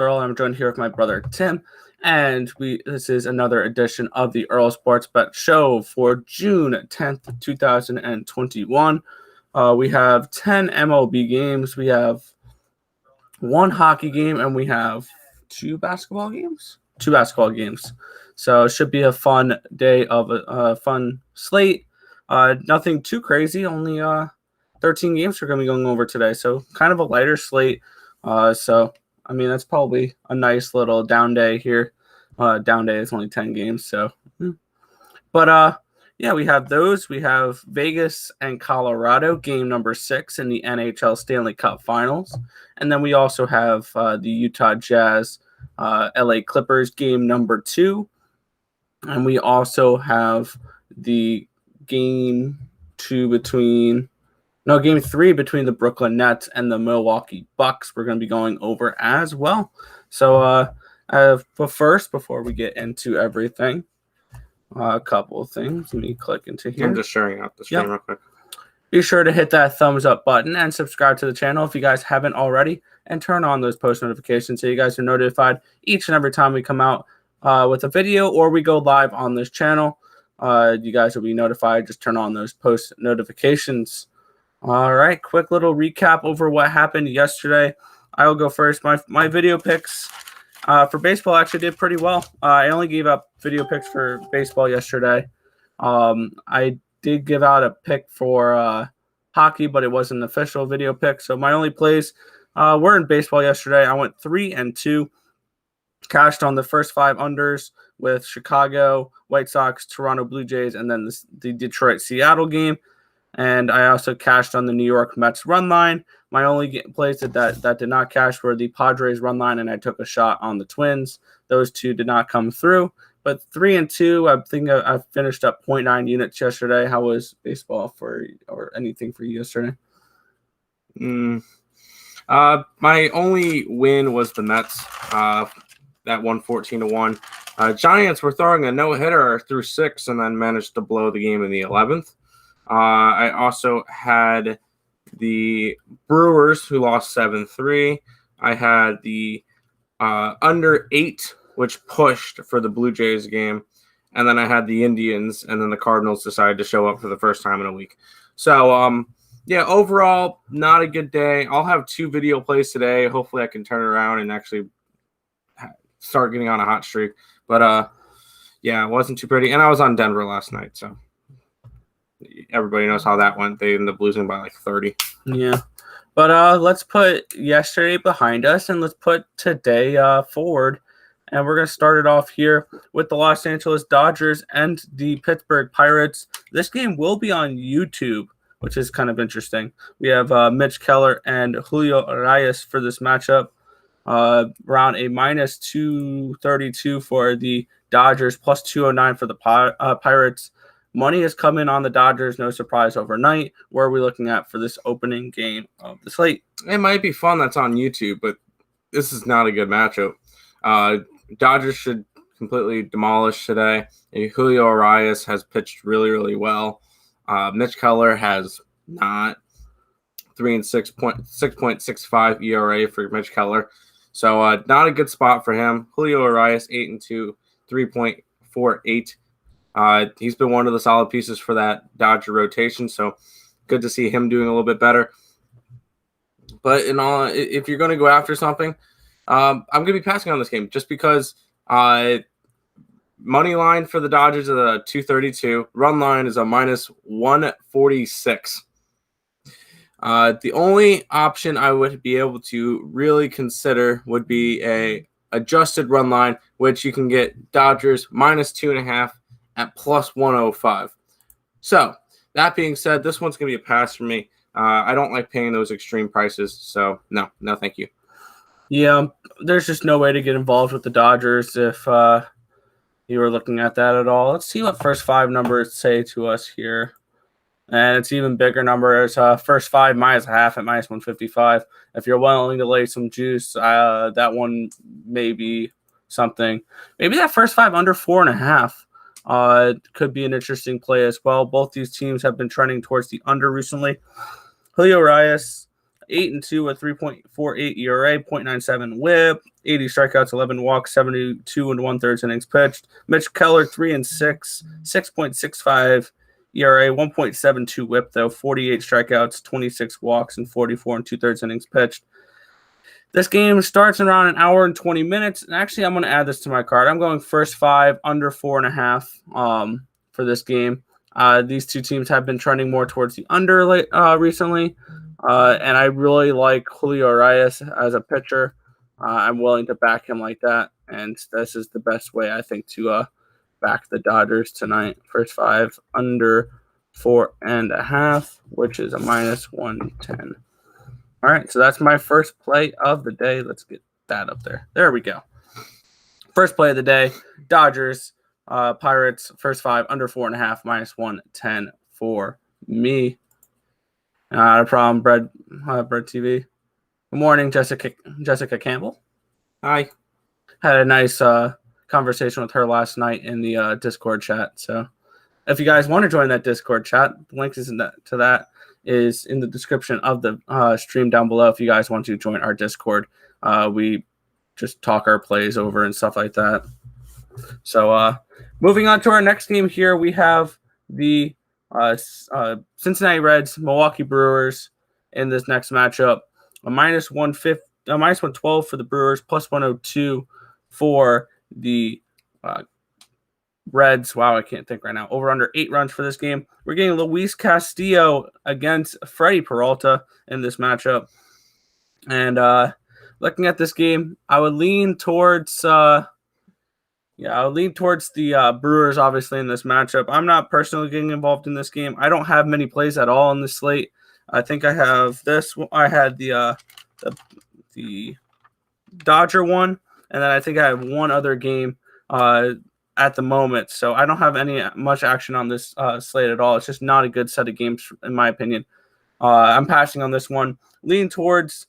Earle. I'm joined here with my brother Tim, and this is another edition of the Earle Sports Bet Show for June 10th, 2021. We have 10 MLB games. We have one hockey game, and we have two basketball games. So it should be a fun day of a fun slate. Nothing too crazy. Only 13 games we're going to be going over today. So kind of a lighter slate. I mean, that's probably a nice little down day here. Down day is only 10 games. So, but yeah, we have those. We have Vegas and Colorado, game number 6 in the NHL Stanley Cup Finals. And then we also have the Utah Jazz, LA Clippers, game number 2. And we also have the game 3 between the Brooklyn Nets and the Milwaukee Bucks. We're going to be going over as well. So, but first, before we get into everything, a couple of things. Let me click into here. I'm just sharing out the screen real quick. Be sure to hit that thumbs up button and subscribe to the channel if you guys haven't already, and turn on those post notifications so you guys are notified each and every time we come out with a video or we go live on this channel. You guys will be notified. Just turn on those post notifications. All right, quick little recap over what happened yesterday. I will go first. My video picks for baseball actually did pretty well. I only gave up video picks for baseball yesterday. I did give out a pick for hockey, but it wasn't an official video pick. So my only plays were in baseball yesterday. I went 3-2, cashed on the first 5 unders with Chicago, White Sox, Toronto Blue Jays, and then the Detroit-Seattle game. And I also cashed on the New York Mets run line. My only plays that did not cash were the Padres run line, and I took a shot on the Twins. Those two did not come through. But 3-2, I think I finished up 0.9 units yesterday. How was baseball or anything for you yesterday? My only win was the Mets. That won 14-1. Giants were throwing a no-hitter through 6 and then managed to blow the game in the 11th. I also had the Brewers, who lost 7-3. I had the under 8, which pushed for the Blue Jays game. And then I had the Indians, and then the Cardinals decided to show up for the first time in a week. So, yeah, overall, not a good day. I'll have 2 video plays today. Hopefully I can turn it around and actually start getting on a hot streak. But, yeah, it wasn't too pretty. And I was on Denver last night, so everybody knows how that went. They ended up losing by like 30. Yeah. But let's put yesterday behind us and let's put today forward. And we're going to start it off here with the Los Angeles Dodgers and the Pittsburgh Pirates. This game will be on YouTube, which is kind of interesting. We have Mitch Keller and Julio Arias for this matchup. Around a minus 232 for the Dodgers, plus 209 for the Pirates. Money has come in on the Dodgers, no surprise overnight. Where are we looking at for this opening game of the slate? It might be fun that's on YouTube, but this is not a good matchup. Dodgers should completely demolish today. Julio Arias has pitched really, really well. Mitch Keller has not. 6.65 ERA for Mitch Keller. So not a good spot for him. Julio Arias, 8-2, 3.48. He's been one of the solid pieces for that Dodger rotation, so good to see him doing a little bit better. But in all, if you're going to go after something, I'm going to be passing on this game just because money line for the Dodgers is a 232. Run line is a minus 146. The only option I would be able to really consider would be a adjusted run line, which you can get Dodgers minus 2.5 at plus 105. So that being said, this one's going to be a pass for me. I don't like paying those extreme prices. So no, thank you. Yeah, there's just no way to get involved with the Dodgers if you were looking at that at all. Let's see what first 5 numbers say to us here. And it's even bigger numbers. First 5 minus a half at minus 155. If you're willing to lay some juice, that one may be something. Maybe that first 5 under 4.5 could be an interesting play as well. Both these teams have been trending towards the under recently. Julio Arias, 8-2 with 3.48 ERA, 0.97 WHIP, 80 strikeouts, 11 walks, 72 and 1/3 innings pitched. Mitch Keller 3-6, 6.65 ERA, 1.72 WHIP though, 48 strikeouts, 26 walks, and 44 and 2/3 innings pitched. This game starts in around an hour and 20 minutes. And actually, I'm going to add this to my card. I'm going first 5 under 4.5 for this game. These two teams have been trending more towards the under recently. And I really like Julio Urias as a pitcher. I'm willing to back him like that. And this is the best way, I think, to back the Dodgers tonight. First 5 under 4.5, which is a -110. All right, so that's my first play of the day. Let's get that up there. There we go. First play of the day, Dodgers, Pirates, first 5, under 4.5, -110 for me. Not a problem, Bread TV. Good morning, Jessica Campbell. Hi. Had a nice conversation with her last night in the Discord chat. So if you guys want to join that Discord chat, the link is to that is in the description of the stream down below. If you guys want to join our Discord, we just talk our plays over and stuff like that. So moving on to our next game here, we have the Cincinnati Reds, Milwaukee Brewers in this next matchup. A -112 for the Brewers, +102 for the Reds. Wow, I can't think right now. Over under 8 runs for this game. We're getting Luis Castillo against Freddie Peralta in this matchup. And looking at this game, I would lean towards the Brewers, obviously, in this matchup. I'm not personally getting involved in this game. I don't have many plays at all in this slate. I think I have this. I had the Dodger one, and then I think I have one other game at the moment. So I don't have much action on this slate at all. It's just not a good set of games, in my opinion. I'm passing on this one. Lean towards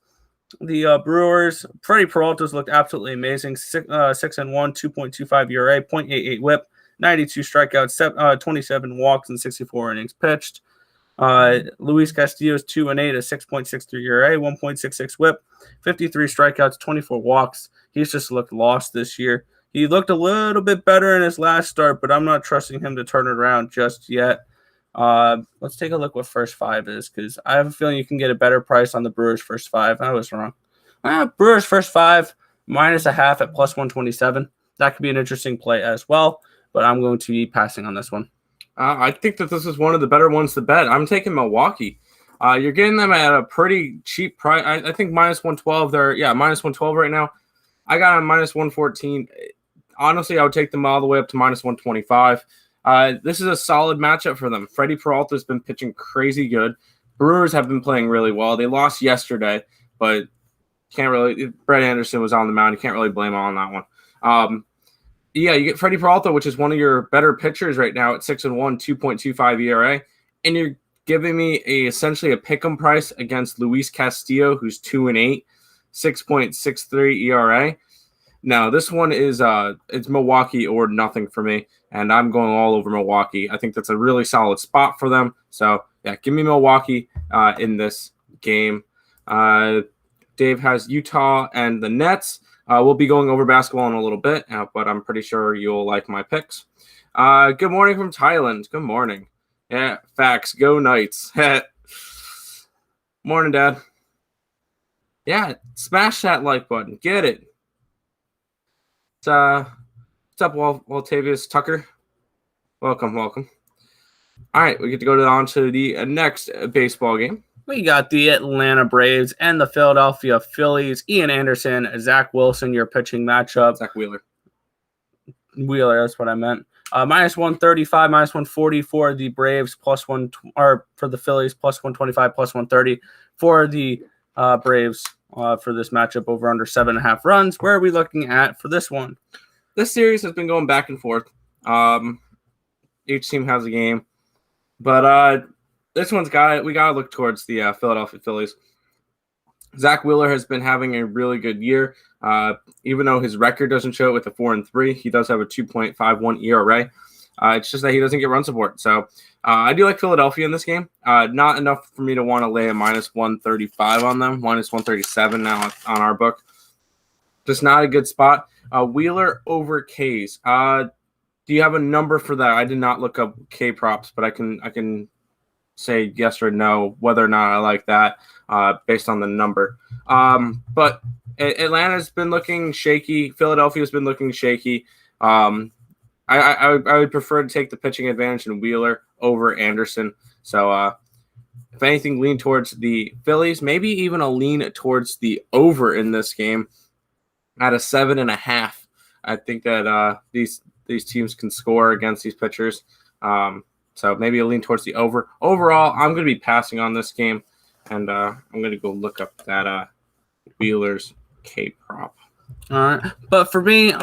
the Brewers. Freddie Peralta's looked absolutely amazing. 6-1, 2.25 ERA, 0.88 WHIP, 92 strikeouts, 27 walks, and 64 innings pitched. Luis Castillo's 2-8, a 6.63 ERA, 1.66 WHIP, 53 strikeouts, 24 walks. He's just looked lost this year. He looked a little bit better in his last start, but I'm not trusting him to turn it around just yet. Let's take a look what first 5 is, because I have a feeling you can get a better price on the Brewers first 5. I was wrong. Brewers first 5, -0.5 at +127. That could be an interesting play as well, but I'm going to be passing on this one. I think that this is one of the better ones to bet. I'm taking Milwaukee. You're getting them at a pretty cheap price. I think -112 there. Yeah, -112 right now. I got them -114. Honestly, I would take them all the way up to -125. This is a solid matchup for them. Freddie Peralta has been pitching crazy good. Brewers have been playing really well. They lost yesterday, but Brett Anderson was on the mound. You can't really blame him on that one. You get Freddie Peralta, which is one of your better pitchers right now at 6-1, 2.25 ERA, and you're giving me essentially a pick'em price against Luis Castillo, who's 2-8, 6.63 ERA. Now, this one is it's Milwaukee or nothing for me, and I'm going all over Milwaukee. I think that's a really solid spot for them. So, yeah, give me Milwaukee in this game. Dave has Utah and the Nets. We'll be going over basketball in a little bit, but I'm pretty sure you'll like my picks. Good morning from Thailand. Good morning. Yeah, facts. Go Knights. Morning, Dad. Yeah, smash that like button. Get it. What's up, Waltavius Tucker? Welcome. All right, we get to go on to the next baseball game. We got the Atlanta Braves and the Philadelphia Phillies. Ian Anderson, Zach Wilson, your pitching matchup. Zach Wheeler, that's what I meant. -135, -140 for the Braves, +1, or for the Phillies, +125, +130 for the Braves for this matchup over under 7.5 runs. Where are we looking at for this one? This series has been going back and forth. Each team has a game, but this one's we got to look towards the Philadelphia Phillies. Zach Wheeler has been having a really good year. Even though his record doesn't show it with a 4-3, he does have a 2.51 ERA. It's just that he doesn't get run support. So I do like Philadelphia in this game. Not enough for me to want to lay a minus 135 on them, minus 137 now on our book. Just not a good spot. Wheeler over K's. Do you have a number for that? I did not look up K props, but I can say yes or no whether or not I like that based on the number. But Atlanta's been looking shaky. Philadelphia's been looking shaky. I would prefer to take the pitching advantage in Wheeler over Anderson. So if anything, lean towards the Phillies, maybe even a lean towards the over in this game at a 7.5. I think that these teams can score against these pitchers. So maybe a lean towards the over. Overall, I'm going to be passing on this game, and I'm going to go look up that Wheeler's K prop. All right. But for me,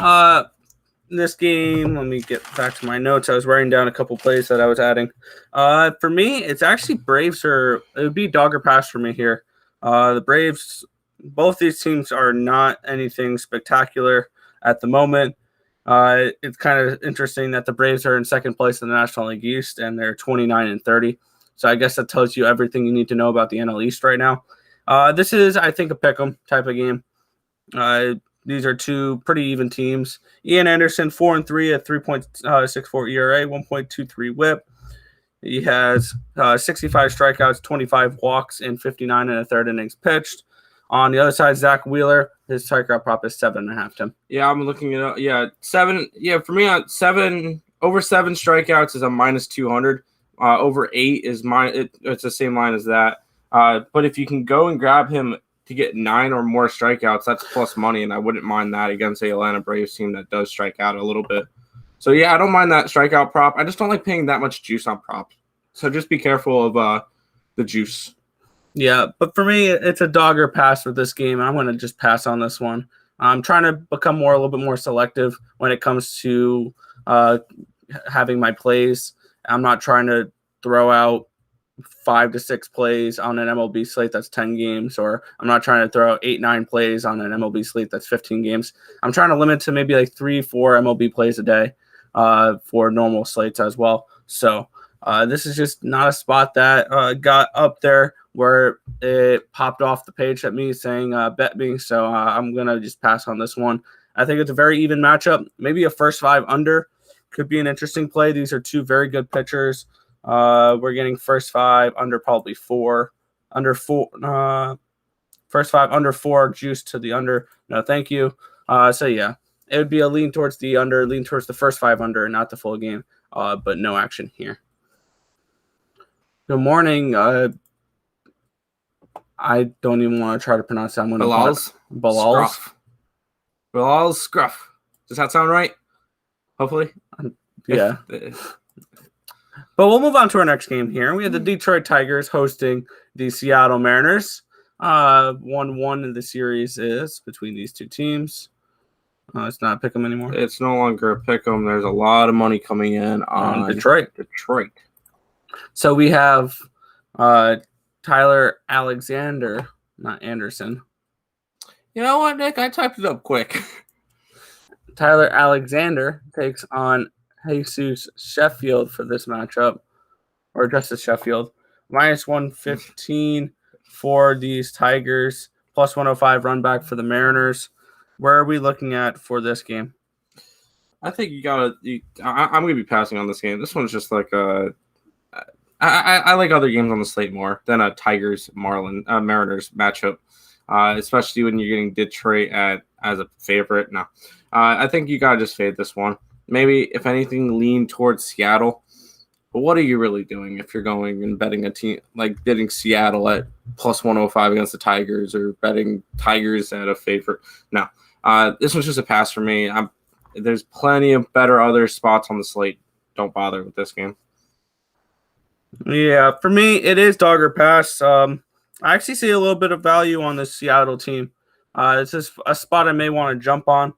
this game, let me get back to my notes. I was writing down a couple plays that I was adding. For me, it's actually Braves it would be dogger pass for me here. The Braves, both these teams are not anything spectacular at the moment. It's kind of interesting that the Braves are in second place in the National League East, and they're 29-30. So I guess that tells you everything you need to know about the NL East right now. This is, I think, a pick'em type of game. These are two pretty even teams. Ian Anderson, 4-3 at 3.64 ERA, 1.23 WHIP. He has 65 strikeouts, 25 walks, and 59 and a third innings pitched. On the other side, Zach Wheeler, his strikeout prop is 7.5. Tim. Yeah, I'm looking it up. Yeah, 7. Yeah, for me, over 7 strikeouts is a minus 200. Over 8 is it's the same line as that. But if you can go and grab him to get 9 or more strikeouts, that's plus money, and I wouldn't mind that against the Atlanta Braves team that does strike out a little bit. So yeah, I don't mind that strikeout prop. I just don't like paying that much juice on props. So just be careful of the juice. Yeah, but for me, it's a dogger pass with this game. I'm going to just pass on this one. I'm trying to become a little bit more selective when it comes to having my plays. I'm not trying to throw out 5 to 6 plays on an MLB slate that's 10 games, or I'm not trying to throw out 8-9 plays on an MLB slate that's 15 games. I'm trying to limit to maybe like 3-4 MLB plays a day for normal slates as well. So this is just not a spot that got up there where it popped off the page at me saying bet me. So I'm going to just pass on this one. I think it's a very even matchup. Maybe a first 5 under could be an interesting play. These are two very good pitchers. We're getting first 5 under probably 4. First 5 under 4, juice to the under. No, thank you. So yeah, it would be a lean towards the under, lean towards the first 5 under, not the full game. But no action here. Good morning. I don't even want to try to pronounce that. I'm going to Bilal Scruff. Does that sound right? Hopefully. Yeah. But we'll move on to our next game here. We have the Detroit Tigers hosting the Seattle Mariners. 1-1 in the series is between these two teams. It's not a pick 'em anymore. It's no longer a pick 'em. There's a lot of money coming in on Detroit. So we have Tyler Alexander, not Anderson. You know what, Nick? I typed it up quick. Tyler Alexander takes on Jesus Sheffield for this matchup, or Justice Sheffield. Minus 115 for these Tigers, plus 105 run back for the Mariners. Where are we looking at for this game? I think I'm going to be passing on this game. This one's just like I like other games on the slate more than a Mariners matchup, especially when you're getting Detroit as a favorite. No, I think you got to just fade this one. Maybe, if anything, lean towards Seattle. But what are you really doing if you're going and betting a team, like betting Seattle at plus 105 against the Tigers, or betting Tigers at a favorite? No, this one's just a pass for me. There's plenty of better other spots on the slate. Don't bother with this game. Yeah, for me, it is dogger pass. I actually see a little bit of value on this Seattle team. This is a spot I may want to jump on.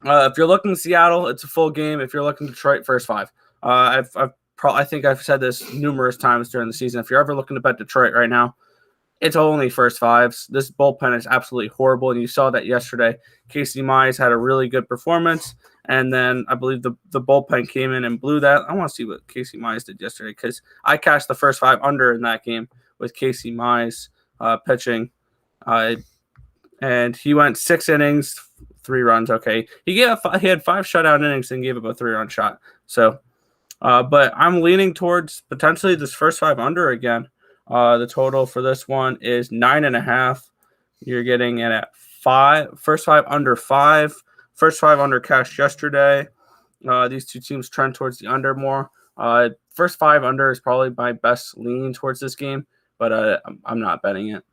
If you're looking Seattle, it's a full game. If you're looking Detroit, first 5. I think I've said this numerous times during the season. If you're ever looking to bet Detroit right now, it's only first 5s. This bullpen is absolutely horrible, and you saw that yesterday. Casey Mize had a really good performance, And then I believe the bullpen came in and blew that. I want to see what Casey Mize did yesterday because I cashed the first 5 under in that game with Casey Mize pitching. And he went 6 innings, 3 runs. Okay. He had 5 shutout innings and gave up a 3-run shot. So, but I'm leaning towards potentially this first 5 under again. The total for this one is 9.5. You're getting it at 5. First 5 under 5. First 5 under cash yesterday. These two teams trend towards the under more. First 5 under is probably my best lean towards this game, but I'm not betting it.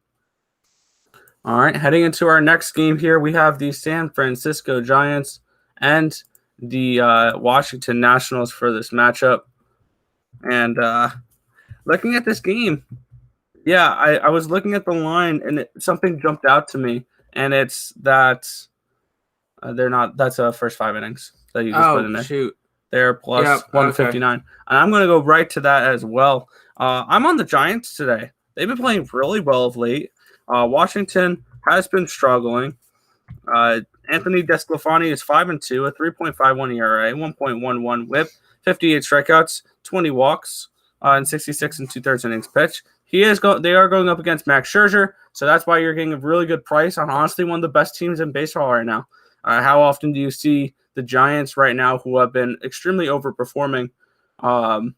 All right, heading into our next game here, we have the San Francisco Giants and the Washington Nationals for this matchup. And looking at this game, yeah, I was looking at the line and something jumped out to me, and it's that they're not. That's first 5 innings that you just put in there. Shoot. They're plus 159. Okay. And I'm going to go right to that as well. I'm on the Giants today. They've been playing really well of late. Washington has been struggling. Anthony DeSclafani is 5-2, a 3.51 ERA, 1.11 WHIP, 58 strikeouts, 20 walks, and 66 2/3 innings pitched. They are going up against Max Scherzer, so that's why you're getting a really good price on honestly one of the best teams in baseball right now. How often do you see the Giants right now, who have been extremely overperforming to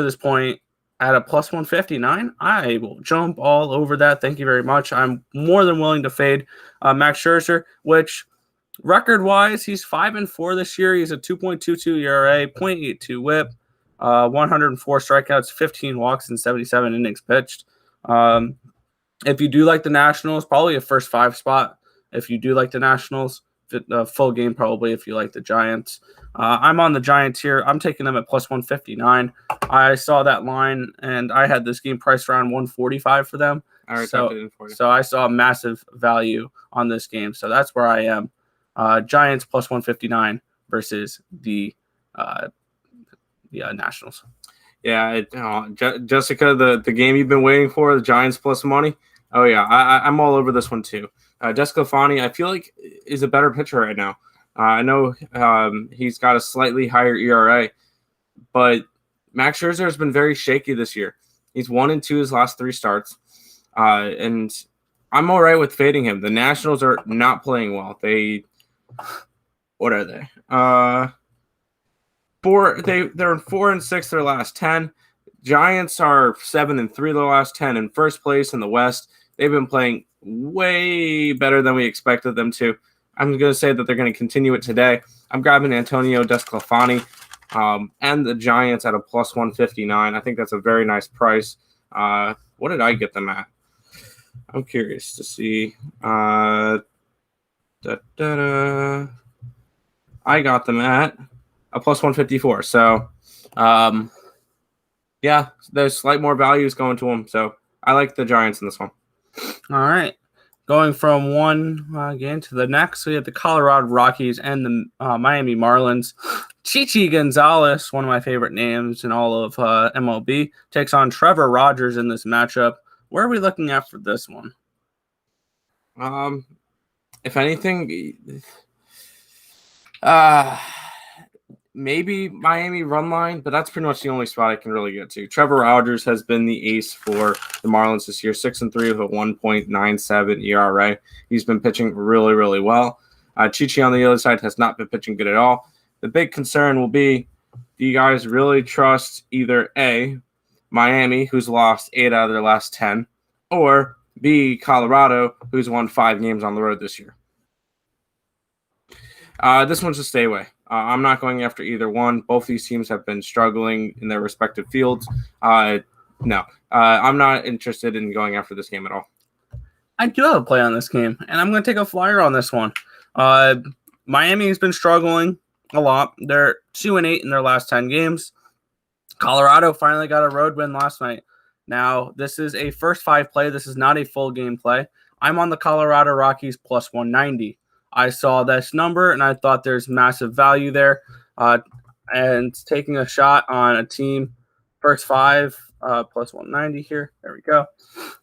this point, at a plus 159? I will jump all over that. Thank you very much. I'm more than willing to fade Max Scherzer, which record-wise, he's 5-4 this year. He's a 2.22 ERA, 0.82 WHIP, 104 strikeouts, 15 walks, and 77 innings pitched. If you do like the Nationals, probably a first 5 spot. If you do like the Nationals, full game probably if you like the Giants. I'm on the Giants here. I'm taking them at plus 159. I saw that line, and I had this game priced around 145 for them. So I saw a massive value on this game. So that's where I am. Giants plus 159 versus the Nationals. Yeah, Jessica, the game you've been waiting for, the Giants plus money. Oh, yeah, I'm all over this one too. DeSclafani, I feel like, is a better pitcher right now. I know he's got a slightly higher ERA, but Max Scherzer has been very shaky this year. He's 1-2 his last 3 starts, and I'm all right with fading him. The Nationals are not playing well. What are they? They're in 4-6 their last 10. Giants are 7-3 their last 10 in first place in the West. They've been playing way better than we expected them to. I'm going to say that they're going to continue it today. I'm grabbing Antonio DeSclafani and the Giants at a plus 159. I think that's a very nice price. What did I get them at? I'm curious to see. I got them at a plus 154. So, yeah, there's slight more values going to them. So I like the Giants in this one. All right. Going from one game to the next, we have the Colorado Rockies and the Miami Marlins. Chichi Gonzalez, one of my favorite names in all of MLB, takes on Trevor Rogers in this matchup. Where are we looking at for this one? If anything, maybe Miami run line, but that's pretty much the only spot I can really get to. Trevor Rogers has been the ace for the Marlins this year, 6-3 with a 1.97 ERA. He's been pitching really, really well. Chichi on the other side has not been pitching good at all. The big concern will be, do you guys really trust either A, Miami, who's lost 8 out of their last 10, or B, Colorado, who's won 5 games on the road this year? This one's a stay away. I'm not going after either one. Both these teams have been struggling in their respective fields. No, I'm not interested in going after this game at all. I do have a play on this game, and I'm going to take a flyer on this one. Miami has been struggling a lot. They're 2-8 in their last 10 games. Colorado finally got a road win last night. Now, this is a first 5 play. This is not a full game play. I'm on the Colorado Rockies plus 190. I saw this number, and I thought there's massive value there. And taking a shot on a team, first 5, plus 190 here. There we go.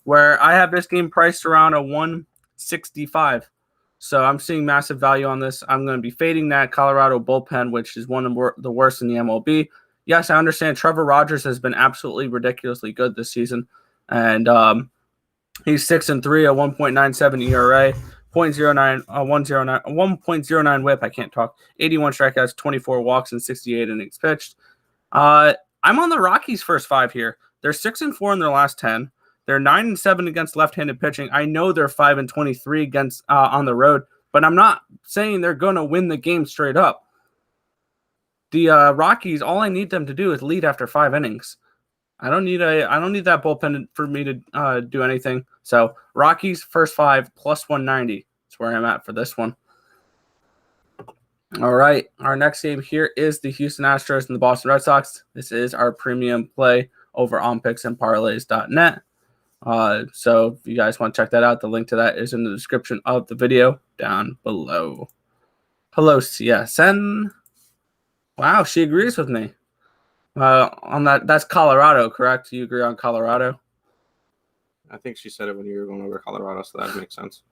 Where I have this game priced around a 165. So I'm seeing massive value on this. I'm going to be fading that Colorado bullpen, which is one of the worst in the MLB. Yes, I understand Trevor Rogers has been absolutely ridiculously good this season. And he's 6-3, a 1.97 ERA, 0.09, 1.09 whip. I can't talk. 81 strikeouts, 24 walks, and 68 innings pitched. I'm on the Rockies' first 5 here. They're 6-4 in their last 10. They're 9-7 against left-handed pitching. I know they're 5-23 against on the road, but I'm not saying they're going to win the game straight up. The Rockies, all I need them to do is lead after 5 innings. I don't need that bullpen for me to do anything. So Rockies first 5 plus 190. That's where I'm at for this one. All right, our next game here is the Houston Astros and the Boston Red Sox. This is our premium play over on picksandparlays.net. So if you guys want to check that out, the link to that is in the description of the video down below. Hello, CSN. Wow, she agrees with me. On that's Colorado, correct? You agree on Colorado? I think she said it when you were going over Colorado, so that makes sense.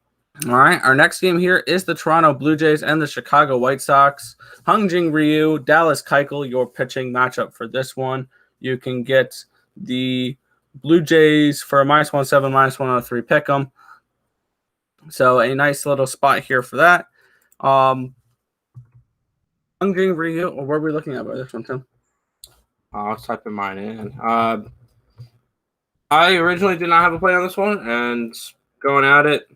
All right, our next game here is the Toronto Blue Jays and the Chicago White Sox. Hyun-Jin Ryu, Dallas Keuchel, your pitching matchup for this one. You can get the Blue Jays for a -107, -103 pick 'em. So a nice little spot here for that. Hyun-Jin Ryu, or what are we looking at by this one, Tim? I'll type in mine in. I originally did not have a play on this one, and going at it,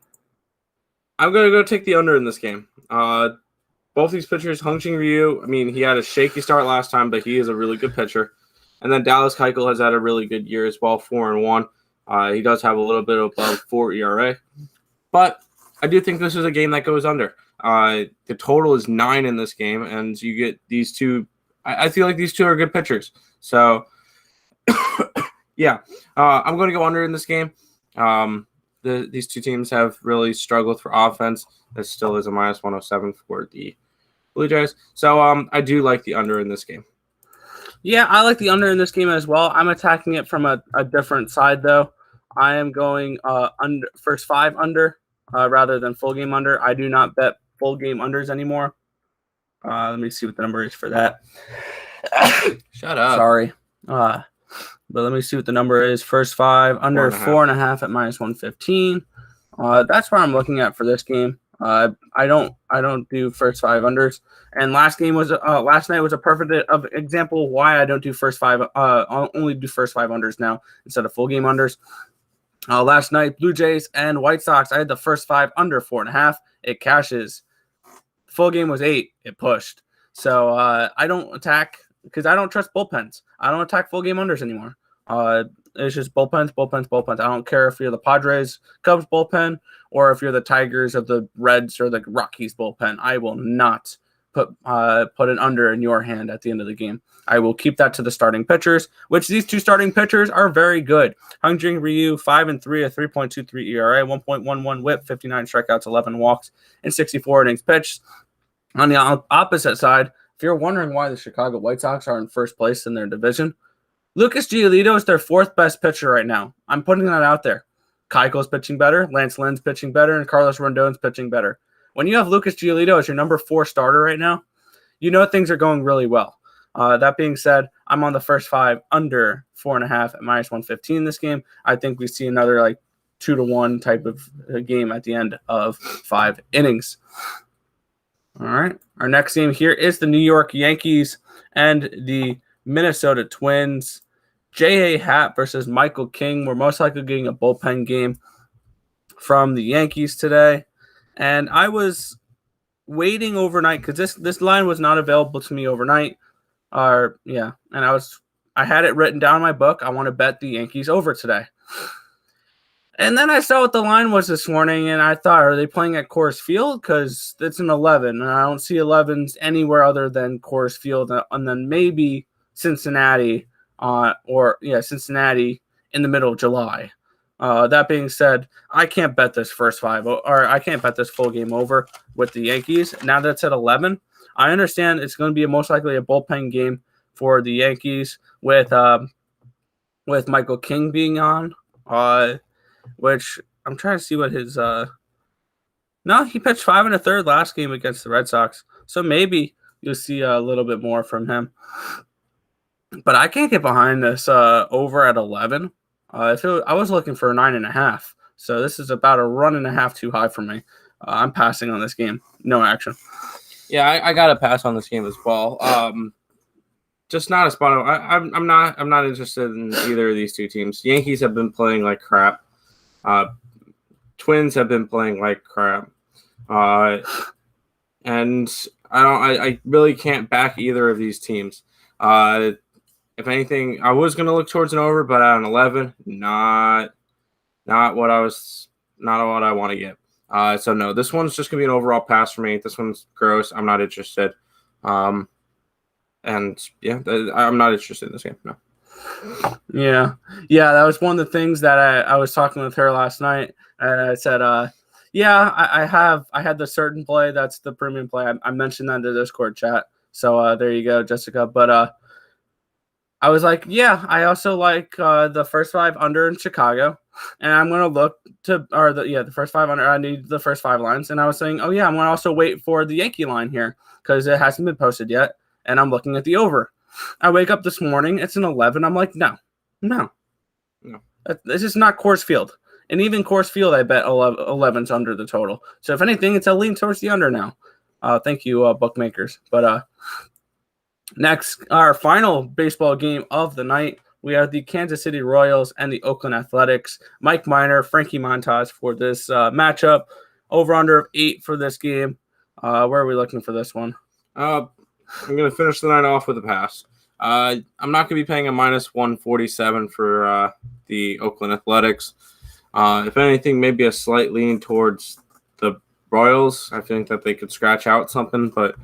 I'm going to go take the under in this game. Both these pitchers, Hyun-Jin Ryu, I mean, he had a shaky start last time, but he is a really good pitcher. And then Dallas Keuchel has had a really good year as well, 4-1. He does have a little bit above 4 ERA. But I do think this is a game that goes under. The total is 9 in this game, and you get these two. I feel like these two are good pitchers. So, yeah, I'm going to go under in this game. These two teams have really struggled for offense. This still is a -107 for the Blue Jays. So I do like the under in this game. Yeah, I like the under in this game as well. I'm attacking it from a different side, though. I am going under first 5 under rather than full game under. I do not bet full game unders anymore. Let me see what the number is for that. Shut up. Sorry. But let me see what the number is. First 5 under 4.5 at -115. That's what I'm looking at for this game. I don't do first 5 unders. And last night was a perfect example why I don't do first 5. I'll only do first 5 unders now instead of full game unders. Last night, Blue Jays and White Sox, I had the first 5 under 4.5. It cashes. Full game was 8. It pushed. So I don't attack because I don't trust bullpens. I don't attack full game unders anymore. It's just bullpens. I don't care if you're the Padres, Cubs bullpen, or if you're the Tigers or the Reds or the Rockies bullpen. I will not put an under in your hand at the end of the game. I will keep that to the starting pitchers, which these two starting pitchers are very good. Hyun-Jin Ryu, 5-3, a 3.23 ERA, 1.11 WHIP, 59 strikeouts, 11 walks, and 64 innings pitched. On the opposite side, if you're wondering why the Chicago White Sox are in first place in their division, Lucas Giolito is their 4th best pitcher right now. I'm putting that out there. Keuchel's pitching better, Lance Lynn's pitching better, and Carlos Rondon's pitching better. When you have Lucas Giolito as your number 4 starter right now, you know things are going really well. That being said, I'm on the first 5 under 4.5 at -115 this game. I think we see another 2-1 type of game at the end of 5 innings. All right. Our next game here is the New York Yankees and the Minnesota Twins. J.A. Happ versus Michael King. We're most likely getting a bullpen game from the Yankees today. And I was waiting overnight because this line was not available to me overnight. And I had it written down in my book. I want to bet the Yankees over today. And then I saw what the line was this morning, and I thought, are they playing at Coors Field? Because it's an 11, and I don't see 11s anywhere other than Coors Field, and then maybe Cincinnati, Cincinnati in the middle of July. That being said, I can't bet this first 5, or I can't bet this full game over with the Yankees. Now that it's at 11, I understand it's going to be most likely a bullpen game for the Yankees with Michael King being on. Which I'm trying to see what his No, he pitched 5 1/3 last game against the Red Sox, so maybe you'll see a little bit more from him. But I can't get behind this over at 11. I was looking for a 9.5, so this is about a run and a half too high for me. I'm passing on this game. No action. Yeah, I got to pass on this game as well. Just not a spot. I'm not interested in either of these two teams. Yankees have been playing like crap. Twins have been playing like crap. And I really can't back either of these teams. If anything, I was going to look towards an over, but at an 11, not what I want to get. So no, this one's just going to be an overall pass for me. This one's gross. I'm not interested. And yeah, I'm not interested in this game. No. Yeah. That was one of the things that I was talking with her last night, and I said, I had the certain play. That's the premium play. I mentioned that in the Discord chat. So there you go, Jessica. But I was like, yeah, I also like the first 5 under in Chicago, and I'm gonna look to the first 5 under. I need the first 5 lines, and I was saying, oh yeah, I'm gonna also wait for the Yankee line here because it hasn't been posted yet, and I'm looking at the over. I wake up this morning, it's an 11. I'm like, no. This is not Coors Field, and even Coors Field, I bet 11's under the total. So if anything, it's a lean towards the under now. Thank you, bookmakers. But next, our final baseball game of the night, we have the Kansas City Royals and the Oakland Athletics. Mike Minor, Frankie Montas for this matchup. Over under of 8 for this game. Where are we looking for this one? I'm going to finish the night off with a pass. I'm not going to be paying a minus 147 for the Oakland Athletics. If anything, maybe a slight lean towards the Royals. I think that they could scratch out something, but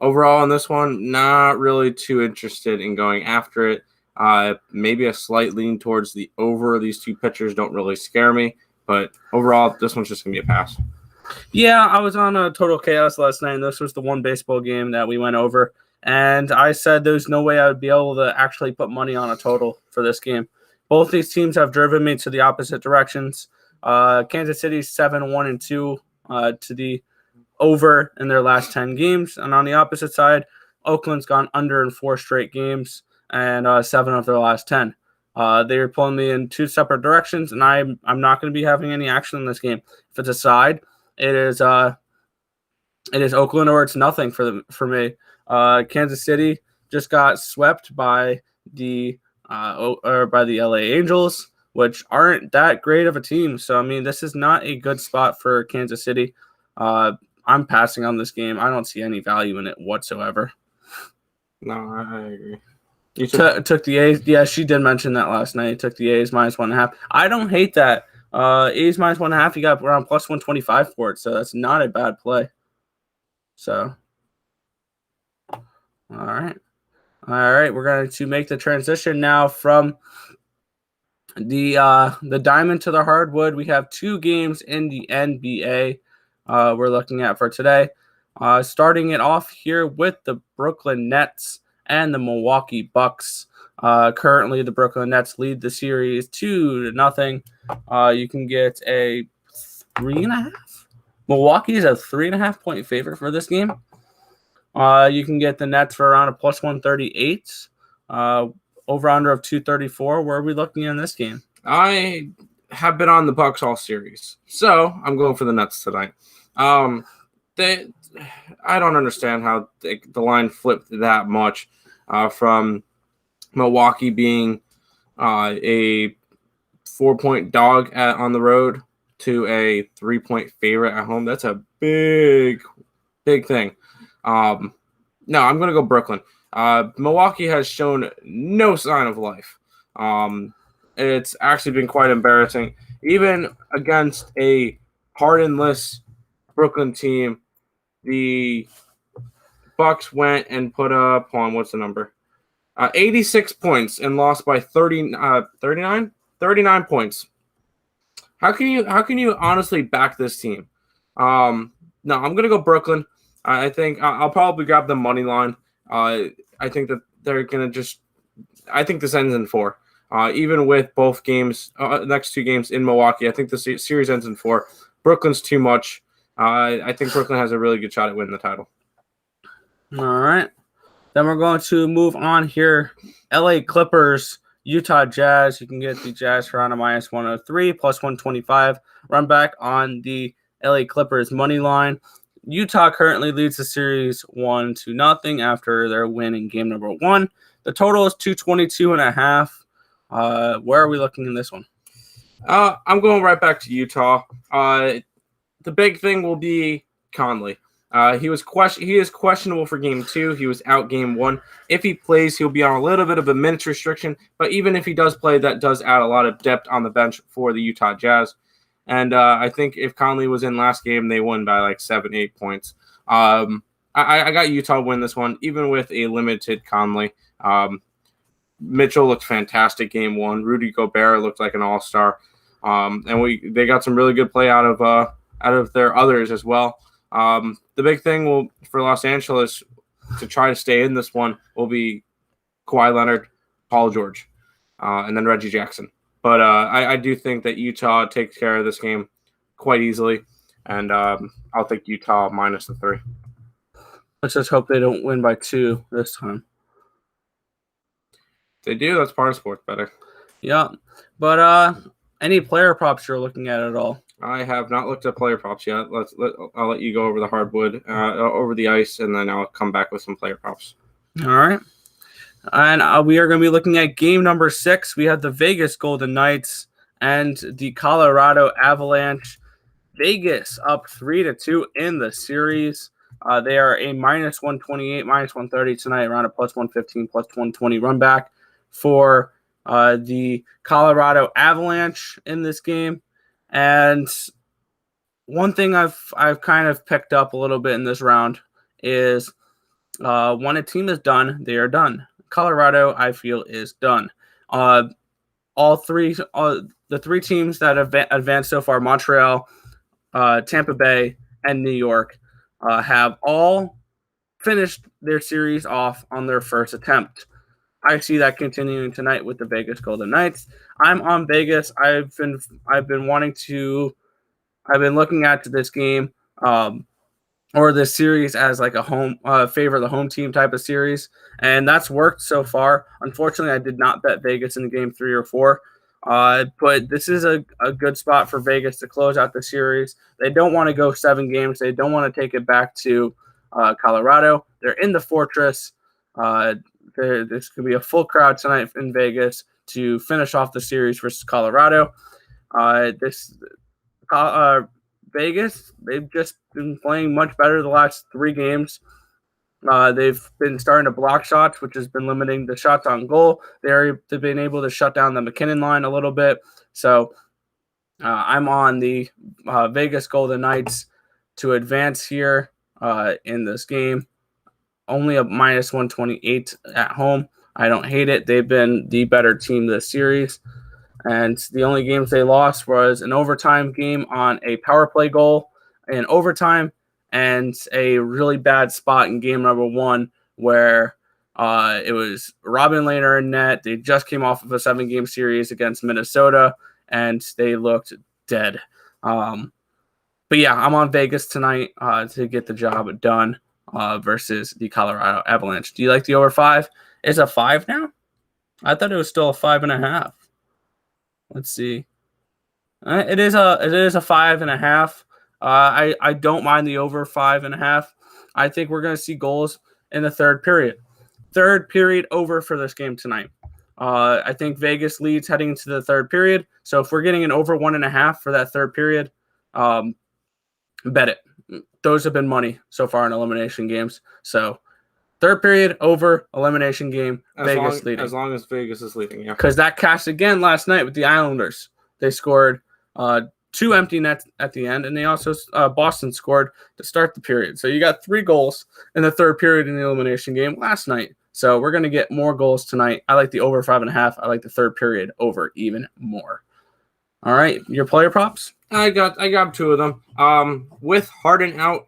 overall on this one, not really too interested in going after it. Maybe a slight lean towards the over. These two pitchers don't really scare me, but overall, this one's just going to be a pass. Yeah, I was on a Total Chaos last night, and this was the one baseball game that we went over. And I said there's no way I would be able to actually put money on a total for this game. Both these teams have driven me to the opposite directions. Kansas City's 7-1-2 to the over in their last 10 games. And on the opposite side, Oakland's gone under in 4 straight games and 7 of their last 10. They are pulling me in 2 separate directions, and I'm not going to be having any action in this game. If it's a side, it is Oakland or it's nothing for me. Kansas City just got swept by the LA Angels, which aren't that great of a team. So I mean, this is not a good spot for Kansas City. I'm passing on this game. I don't see any value in it whatsoever. No, I agree. You took the A's. Yeah, she did mention that last night. You took the A's minus 1.5. I don't hate that. A's minus 1.5. You got around plus 125 for it, so that's not a bad play. So, all right. We're going to make the transition now from the diamond to the hardwood. We have 2 games in the NBA. We're looking at for today. Starting it off here with the Brooklyn Nets and the Milwaukee Bucks. Currently, the Brooklyn Nets lead the series 2-0. You can get a 3.5. Milwaukee is a 3.5 point favorite for this game. You can get the Nets for around a plus 138. Over under of 234. Where are we looking in this game? I have been on the Bucks all series, so I'm going for the Nets tonight. I don't understand how the line flipped that much from Milwaukee being a 4-point dog on the road to a 3-point favorite at home. That's a big thing. No, I'm going to go Brooklyn. Milwaukee has shown no sign of life. It's actually been quite embarrassing. Even against a Hardenless Brooklyn team, the Bucks went and put up on what's the number? 86 points and lost by 39 points. How can you honestly back this team? No, I'm gonna go Brooklyn. I think I'll probably grab the money line. I think that they're gonna I think this ends in 4. Even with both games, next 2 games in Milwaukee, I think the series ends in 4. Brooklyn's too much. I think Brooklyn has a really good shot at winning the title. All right. Then we're going to move on here. LA Clippers, Utah Jazz. You can get the Jazz around a -103, +125. Run back on the LA Clippers money line. Utah currently leads the series 1-0 after their win in game number 1. The total is 222.5. Where are we looking in this one? I'm going right back to Utah. The big thing will be Conley. He is questionable for game 2. He was out game 1. If he plays, he'll be on a little bit of a minutes restriction. But even if he does play, that does add a lot of depth on the bench for the Utah Jazz. And I think if Conley was in last game, they won by like 7-8 points. I got Utah win this one, even with a limited Conley. Mitchell looked fantastic game 1. Rudy Gobert looked like an all-star. And they got some really good play out of their others as well. The big thing for Los Angeles to try to stay in this one will be Kawhi Leonard, Paul George, and then Reggie Jackson. But I do think that Utah takes care of this game quite easily, and I'll take Utah -3. Let's just hope they don't win by 2 this time. If they do, that's part of sports betting. Yeah, but any player props you're looking at all? I have not looked at player props yet. I'll let you go over the hardwood, over the ice, and then I'll come back with some player props. All right. And we are going to be looking at game number 6. We have the Vegas Golden Knights and the Colorado Avalanche. Vegas up 3-2 in the series. They are a -128, -130 tonight, around a +115, +120 run back for the Colorado Avalanche in this game. And one thing I've kind of picked up a little bit in this round is when a team is done, they are done. Colorado, I feel, is done. The 3 teams that have advanced so far, Montreal, Tampa Bay, and New York, have all finished their series off on their first attempt. I see that continuing tonight with the Vegas Golden Knights. I'm on Vegas. I've been looking at this game or this series as like a home favor the home team type of series, and that's worked so far. Unfortunately, I did not bet Vegas in game 3 or 4. But this is a good spot for Vegas to close out the series. They don't want to go 7 games. They don't want to take it back to Colorado. They're in the Fortress. There's going to be a full crowd tonight in Vegas to finish off the series versus Colorado. Vegas, they've just been playing much better the last 3 games. They've been starting to block shots, which has been limiting the shots on goal. They've been able to shut down the McKinnon line a little bit. So I'm on the Vegas Golden Knights to advance here in this game. Only a -128 at home. I don't hate it. They've been the better team this series. And the only games they lost was an overtime game on a power play goal in overtime and a really bad spot in game number 1 where it was Robin Lehner in net. They just came off of a 7-game series against Minnesota, and they looked dead. But yeah, I'm on Vegas tonight to get the job done versus the Colorado Avalanche. Do you like the over 5? Is it a 5 now? I thought it was still a 5.5. Let's see. It is a 5.5. I don't mind the over 5.5. I think we're going to see goals in the third period. Third period over for this game tonight. I think Vegas leads heading into the third period. So if we're getting an over 1.5 for that third period, bet it. Those have been money so far in elimination games. So third period over elimination game, Vegas leading. As long as Vegas is leading, yeah. Because that cashed again last night with the Islanders. They scored 2 empty nets at the end, and they also Boston scored to start the period. So you got 3 goals in the third period in the elimination game last night. So we're going to get more goals tonight. I like the over 5.5. I like the third period over even more. All right, your player props? I got 2 of them. With Harden out,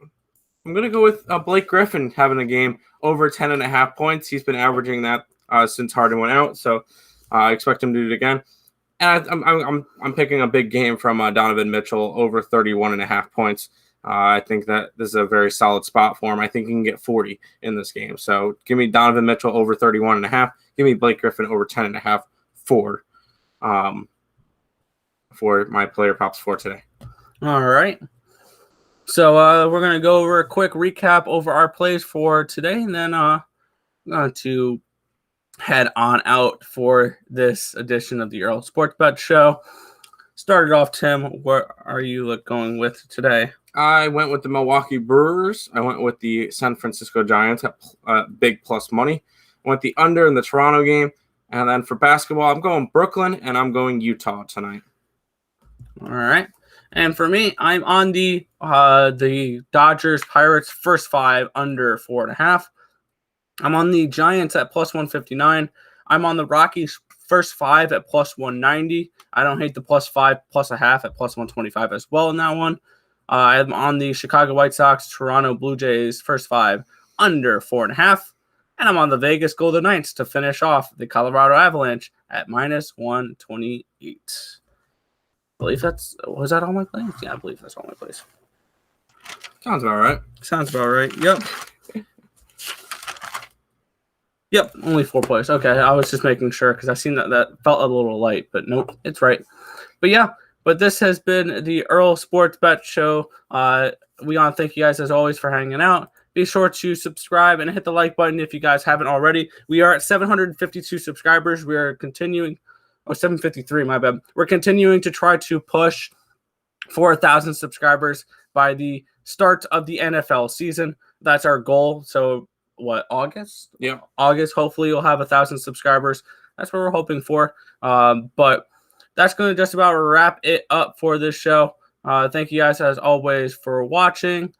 I'm going to go with Blake Griffin having a game over 10.5 points. He's been averaging that since Harden went out, so I expect him to do it again. And I'm picking a big game from Donovan Mitchell over 31.5 points. I think that this is a very solid spot for him. I think he can get 40 in this game. So give me Donovan Mitchell over 31.5. Give me Blake Griffin over 10.5 for my player props for today. All right. So we're going to go over a quick recap over our plays for today, and then I'm going to head on out for this edition of the Earle Sports Bet Show. Started off, Tim, what are you going with today? I went with the Milwaukee Brewers. I went with the San Francisco Giants at big plus money. I went the under in the Toronto game. And then for basketball, I'm going Brooklyn, and I'm going Utah tonight. All right. And for me, I'm on the Dodgers Pirates first 5 under 4.5. I'm on the Giants at plus 159. I'm on the Rockies first 5 at plus 190. I don't hate the plus 5 plus a half at plus 125 as well in that one. I'm on the Chicago White Sox Toronto Blue Jays first 5 under 4.5. And I'm on the Vegas Golden Knights to finish off the Colorado Avalanche at minus 128. Was that all my plays? Yeah, I believe that's all my plays. Sounds about right. Sounds about right. Yep. Yep, only 4 plays. Okay, I was just making sure because I seen that felt a little light, but nope, it's right. But yeah, this has been the Earle Sports Bet Show. We want to thank you guys as always for hanging out. Be sure to subscribe and hit the like button if you guys haven't already. We are at 752 subscribers. We are continuing. 753, my bad. We're continuing to try to push for 1,000 subscribers by the start of the NFL season. That's our goal. So, August? Yeah. August, hopefully you'll have 1,000 subscribers. That's what we're hoping for. But that's going to just about wrap it up for this show. Thank you guys, as always, for watching.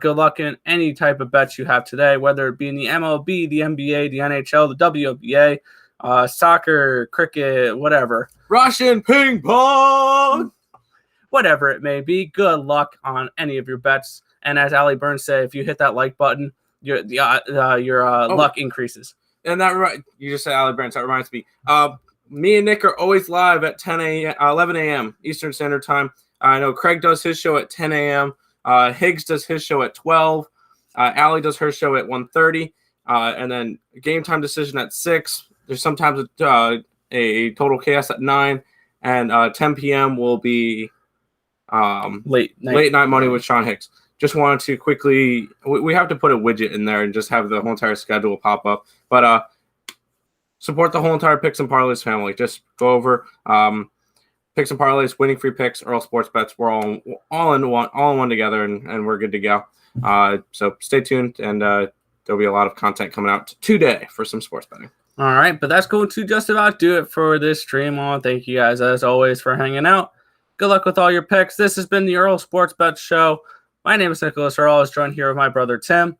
Good luck in any type of bets you have today, whether it be in the MLB, the NBA, the NHL, the WNBA, soccer, cricket, whatever. Russian ping pong! Whatever it may be, good luck on any of your bets. And as Allie Burns said, if you hit that like button, your luck increases. And you just said Allie Burns. That reminds me. Me and Nick are always live at 11 a.m. Eastern Standard Time. I know Craig does his show at 10 a.m. Higgs does his show at 12. Allie does her show at 1:30. And then Game Time Decision at 6. There's sometimes a Total Chaos at 9. And 10 p.m. will be late night money with Sean Hicks. Just wanted to quickly – we have to put a widget in there and just have the whole entire schedule pop up. But support the whole entire Picks and Parleys family. Just go over Picks and Parleys, winning free picks, Earle Sports Bets. We're all in one together, and we're good to go. So stay tuned, and there'll be a lot of content coming out today for some sports betting. All right, but that's going to just about do it for this stream. Thank you guys, as always, for hanging out. Good luck with all your picks. This has been the Earle Sports Bet Show. My name is Nicholas Earle. I was joined here with my brother, Tim.